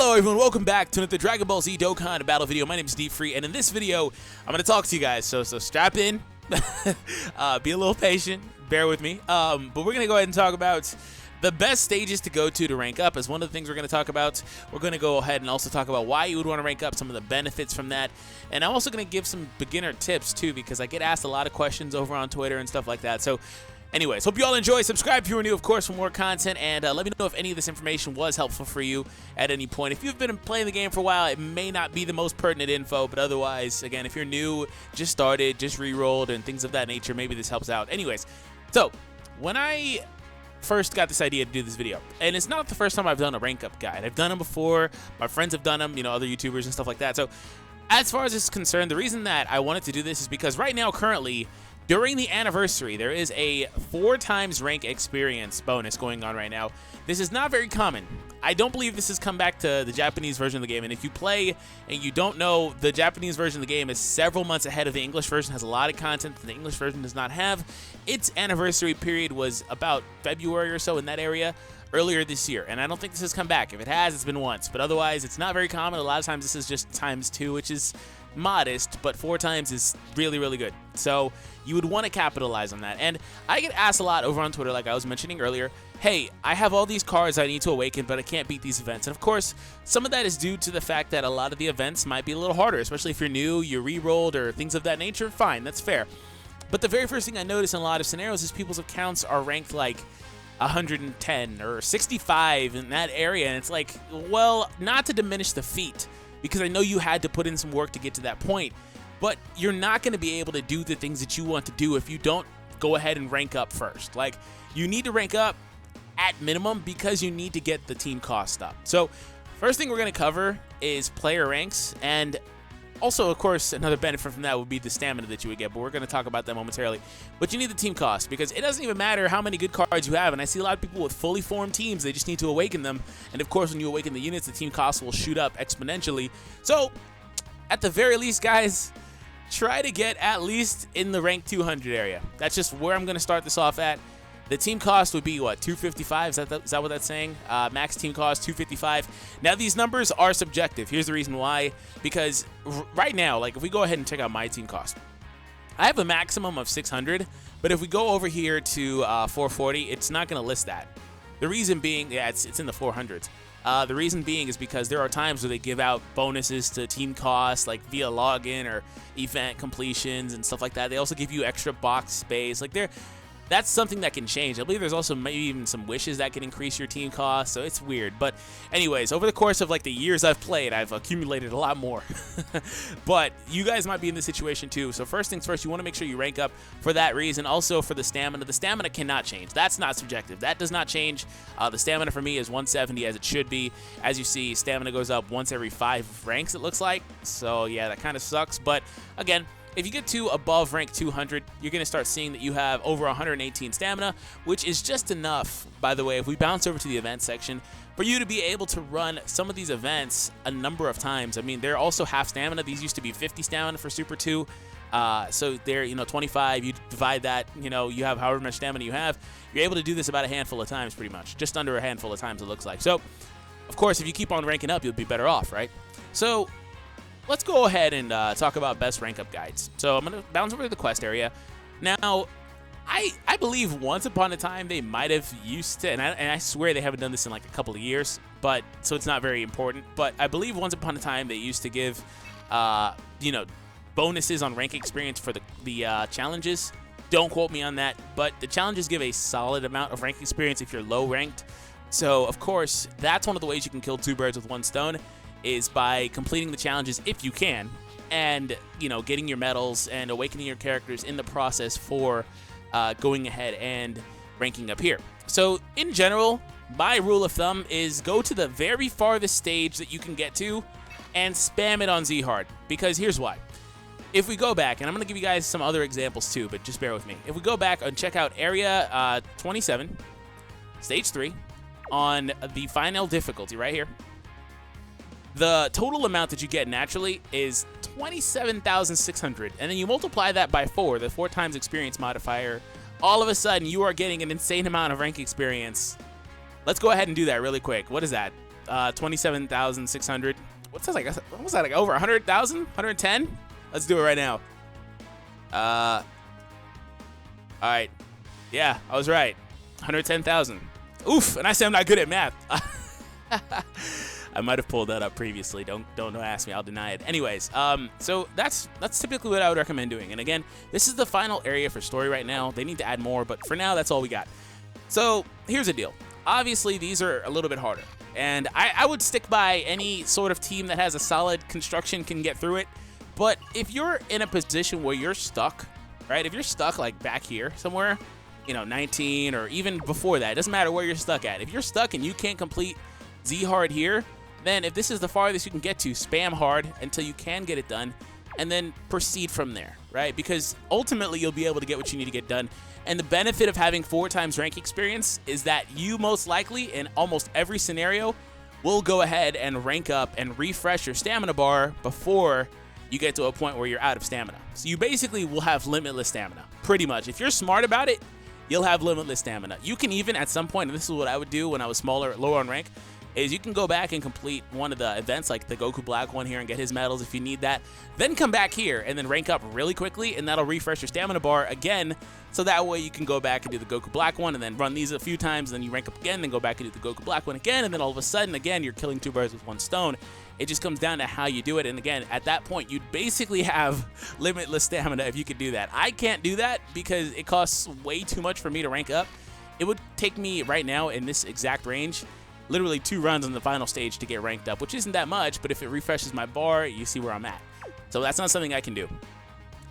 Hello everyone, welcome back to another Dragon Ball Z Dokkan battle video. My name is DFree, and in this video, I'm going to talk to you guys, so strap in, be a little patient, bear with me, but we're going to go ahead and talk about the best stages to go to rank up. As one of the things we're going to talk about, we're going to go ahead and also talk about why you would want to rank up, some of the benefits from that, and I'm also going to give some beginner tips too, because I get asked a lot of questions over on Twitter and stuff like that. So anyways, hope you all enjoy. Subscribe if you are new, of course, for more content, and let me know if any of this information was helpful for you at any point. If you've been playing the game for a while, it may not be the most pertinent info, but otherwise, again, if you're new, just started, just re-rolled, and things of that nature, maybe this helps out. Anyways, so when I first got this idea to do this video, and it's not the first time I've done a rank up guide. I've done them before, my friends have done them, you know, other YouTubers and stuff like that. So as far as this is concerned, the reason that I wanted to do this is because right now, currently, during the anniversary, there is a 4x rank experience bonus going on right now. This is not very common. I don't believe this has come back to the Japanese version of the game, and if you play and you don't know, the Japanese version of the game is several months ahead of the English version, has a lot of content that the English version does not have. Its anniversary period was about February or so, in that area, earlier this year, and I don't think this has come back. If it has, it's been once, but otherwise, it's not very common. A lot of times, this is just ×2, which is modest, but 4 times is really, really good. So you would want to capitalize on that. And I get asked a lot over on Twitter, like I was mentioning earlier, hey, I have all these cards I need to awaken, but I can't beat these events. And of course, some of that is due to the fact that a lot of the events might be a little harder, especially if you're new, you're re-rolled, or things of that nature. Fine, that's fair. But the very first thing I notice in a lot of scenarios is people's accounts are ranked like 110 or 65 in that area, and it's like, well, not to diminish the feat, because I know you had to put in some work to get to that point, but you're not going to be able to do the things that you want to do if you don't go ahead and rank up first. Like, you need to rank up at minimum because you need to get the team cost up. So first thing we're going to cover is player ranks, and also, of course, another benefit from that would be the stamina that you would get, but we're going to talk about that momentarily. But you need the team cost, because it doesn't even matter how many good cards you have, and I see a lot of people with fully formed teams, they just need to awaken them, and of course, when you awaken the units, the team cost will shoot up exponentially. So, at the very least, guys, try to get at least in the rank 200 area. That's just where I'm going to start this off at. The team cost would be, what, 255? Is that what that's saying? Max team cost, 255. Now, these numbers are subjective. Here's the reason why. Because right now, like, if we go ahead and check out my team cost, I have a maximum of 600, but if we go over here to 440, it's not going to list that. The reason being, yeah, it's in the 400s. The reason being is because there are times where they give out bonuses to team costs, like via login or event completions and stuff like that. They also give you extra box space. Like, that's something that can change. I believe there's also maybe even some wishes that can increase your team cost, so it's weird. But anyways, over the course of like the years I've played, I've accumulated a lot more. But you guys might be in this situation too. So first things first, you want to make sure you rank up for that reason. Also for the stamina. The stamina cannot change. That's not subjective. That does not change. The stamina for me is 170 as it should be. As you see, stamina goes up once every 5 ranks, it looks like. So yeah, that kind of sucks. But again, if you get to above rank 200, you're going to start seeing that you have over 118 stamina, which is just enough, by the way, if we bounce over to the event section, for you to be able to run some of these events a number of times. I mean, they're also half stamina. These used to be 50 stamina for Super 2. So they're, 25, you divide that, you have however much stamina you have. You're able to do this about a handful of times, pretty much. Just under a handful of times, it looks like. So, of course, if you keep on ranking up, you'll be better off, right? So let's go ahead and talk about best rank up guides. So I'm going to bounce over to the quest area. Now, I believe once upon a time they might have used to, and I swear they haven't done this in like a couple of years, but so it's not very important. But I believe once upon a time they used to give, bonuses on rank experience for the challenges. Don't quote me on that, but the challenges give a solid amount of rank experience if you're low ranked. So of course, that's one of the ways you can kill 2 birds with 1 stone, is by completing the challenges if you can, and getting your medals and awakening your characters in the process for going ahead and ranking up here. So in general, my rule of thumb is go to the very farthest stage that you can get to and spam it on Z hard, because here's why. If we go back, and I'm going to give you guys some other examples too, but just bear with me. If we go back and check out area 27, stage 3, on the final difficulty right here, the total amount that you get naturally is 27,600, and then you multiply that by 4, the 4 times experience modifier. All of a sudden, you are getting an insane amount of rank experience. Let's go ahead and do that really quick. What is that? 27,600. What's that like? What was that like? Over 100,000? 110? Let's do it right now. All right. Yeah, I was right. 110,000. Oof, and I say I'm not good at math. I might have pulled that up previously. Don't ask me. I'll deny it. Anyways, so that's typically what I would recommend doing. And again, this is the final area for story right now. They need to add more, but for now, that's all we got. So here's the deal. Obviously, these are a little bit harder. And I would stick by any sort of team that has a solid construction can get through it. But if you're in a position where you're stuck, right? If you're stuck like back here somewhere, 19 or even before that, it doesn't matter where you're stuck at. If you're stuck and you can't complete Z hard here, then if this is the farthest you can get to, spam hard until you can get it done, and then proceed from there, right? Because ultimately you'll be able to get what you need to get done. And the benefit of having 4 times rank experience is that you most likely in almost every scenario will go ahead and rank up and refresh your stamina bar before you get to a point where you're out of stamina. So you basically will have limitless stamina, pretty much. If you're smart about it, you'll have limitless stamina. You can even at some point, and this is what I would do when I was smaller, lower on rank, is you can go back and complete one of the events like the Goku Black one here and get his medals if you need that. Then come back here and then rank up really quickly, and that'll refresh your stamina bar again, so that way you can go back and do the Goku Black one and then run these a few times, and then you rank up again, then go back and do the Goku Black one again, and then all of a sudden, again, you're killing 2 birds with 1 stone. It just comes down to how you do it, and again, at that point, you'd basically have limitless stamina if you could do that. I can't do that because it costs way too much for me to rank up. It would take me right now in this exact range literally 2 runs on the final stage to get ranked up, which isn't that much, but if it refreshes my bar, you see where I'm at. So that's not something I can do.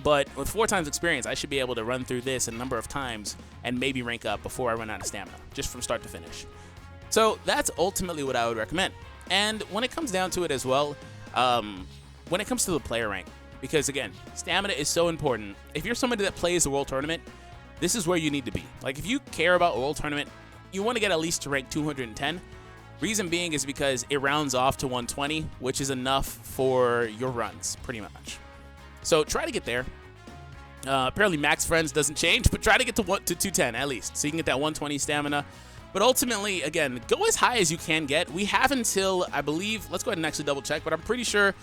But with 4 times experience, I should be able to run through this a number of times and maybe rank up before I run out of stamina, just from start to finish. So that's ultimately what I would recommend. And when it comes down to it as well, when it comes to the player rank, because again, stamina is so important. If you're somebody that plays the World Tournament, this is where you need to be. Like if you care about a World Tournament, you want to get at least to rank 210. Reason being is because it rounds off to 120, which is enough for your runs, pretty much. So try to get there. Apparently Max Friends doesn't change, but try to get to 210 at least, so you can get that 120 stamina. But ultimately, again, go as high as you can get. We have until, I believe, let's go ahead and actually double check, but I'm pretty sure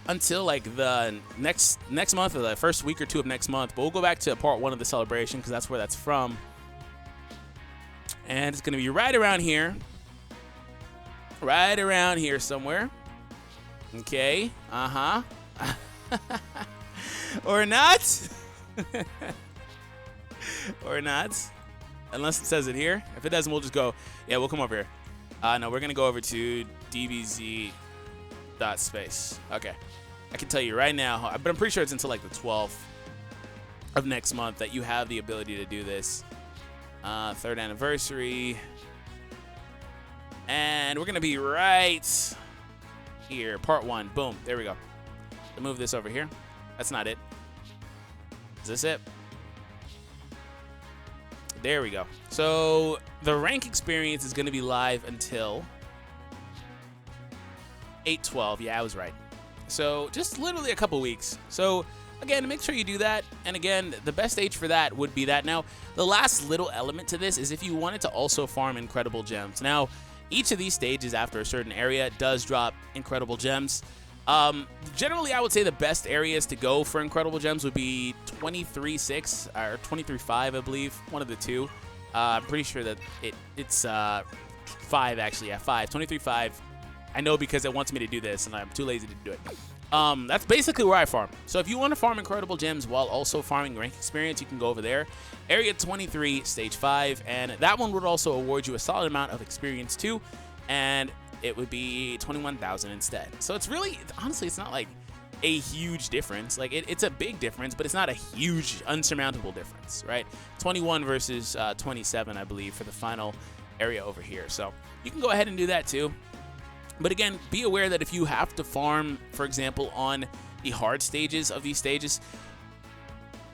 until like the next month or the first week or 2 of next month. But we'll go back to part 1 of the celebration because that's where that's from. And it's going to be right around here. Right around here somewhere. Okay. Uh-huh. Or not. Or not. Unless it says it here. If it doesn't, we'll just go. Yeah, we'll come over here. No, we're going to go over to DBZ Space. Okay. I can tell you right now, but I'm pretty sure it's until like the 12th of next month that you have the ability to do this. 3rd anniversary. And we're going to be right here. Part 1. Boom. There we go. I'll move this over here. That's not it. Is this it? There we go. So the rank experience is going to be live until 8/12. Yeah, I was right. So just literally a couple weeks. So again, make sure you do that. And again, the best stage for that would be that. Now, the last little element to this is if you wanted to also farm incredible gems. Now, each of these stages after a certain area does drop incredible gems. Generally, I would say the best areas to go for incredible gems would be 23.6 or 23.5, I believe, one of the two. I'm pretty sure that it's 5 actually. Yeah, 5. 23.5. I know because it wants me to do this, and I'm too lazy to do it. That's basically where I farm. So if you want to farm incredible gems while also farming rank experience, you can go over there. Area 23, stage 5, and that one would also award you a solid amount of experience too, and it would be 21,000 instead. So it's really, honestly, it's not like a huge difference. Like it's a big difference, but it's not a huge, unsurmountable difference, right? 21 versus 27, I believe, for the final area over here. So you can go ahead and do that too. But again, be aware that if you have to farm, for example, on the hard stages of these stages,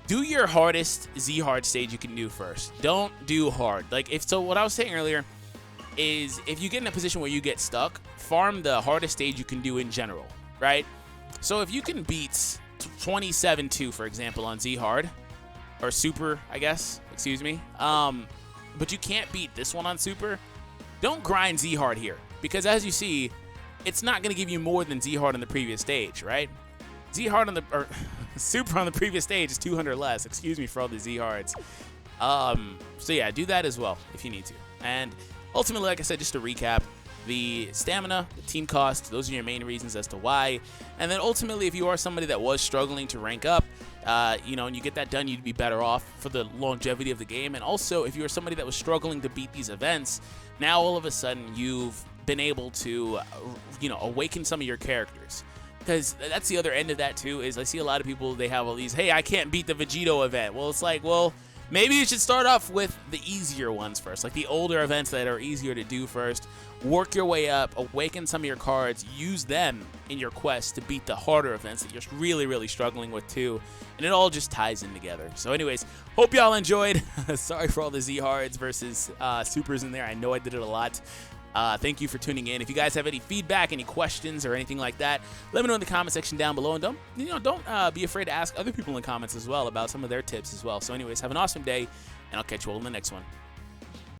do your hardest Z hard stage you can do first. Don't do hard. So what I was saying earlier is if you get in a position where you get stuck, farm the hardest stage you can do in general, right? So if you can beat 27-2, for example, on Z hard, or super, I guess, excuse me, but you can't beat this one on super, don't grind Z hard here. because as you see, it's not going to give you more than Z hard on the previous stage, right? Z hard on the or super on the previous stage is 200 less. Excuse me for all the Z hards. So yeah, do that as well if you need to. And ultimately, like I said, just to recap, the stamina, the team cost, those are your main reasons as to why. And then ultimately, if you are somebody that was struggling to rank up, you know, and you get that done, you'd be better off for the longevity of the game. And also, if you're somebody that was struggling to beat these events, now all of a sudden you've been able to, you know, awaken some of your characters. Because that's the other end of that too, is I see a lot of people, they have all these, hey, I can't beat the Vegito event. Well, it's like, well, maybe you should start off with the easier ones first, like the older events that are easier to do first. Work your way up, awaken some of your cards, use them in your quest to beat the harder events that you're really, really struggling with too. And it all just ties in together. So anyways, hope y'all enjoyed. Sorry for all the Z hards versus supers in there. I know I did it a lot. Thank you for tuning in. If you guys have any feedback, any questions, or anything like that, let me know in the comment section down below. And don't be afraid to ask other people in the comments as well about some of their tips as well. So anyways, have an awesome day, and I'll catch you all in the next one.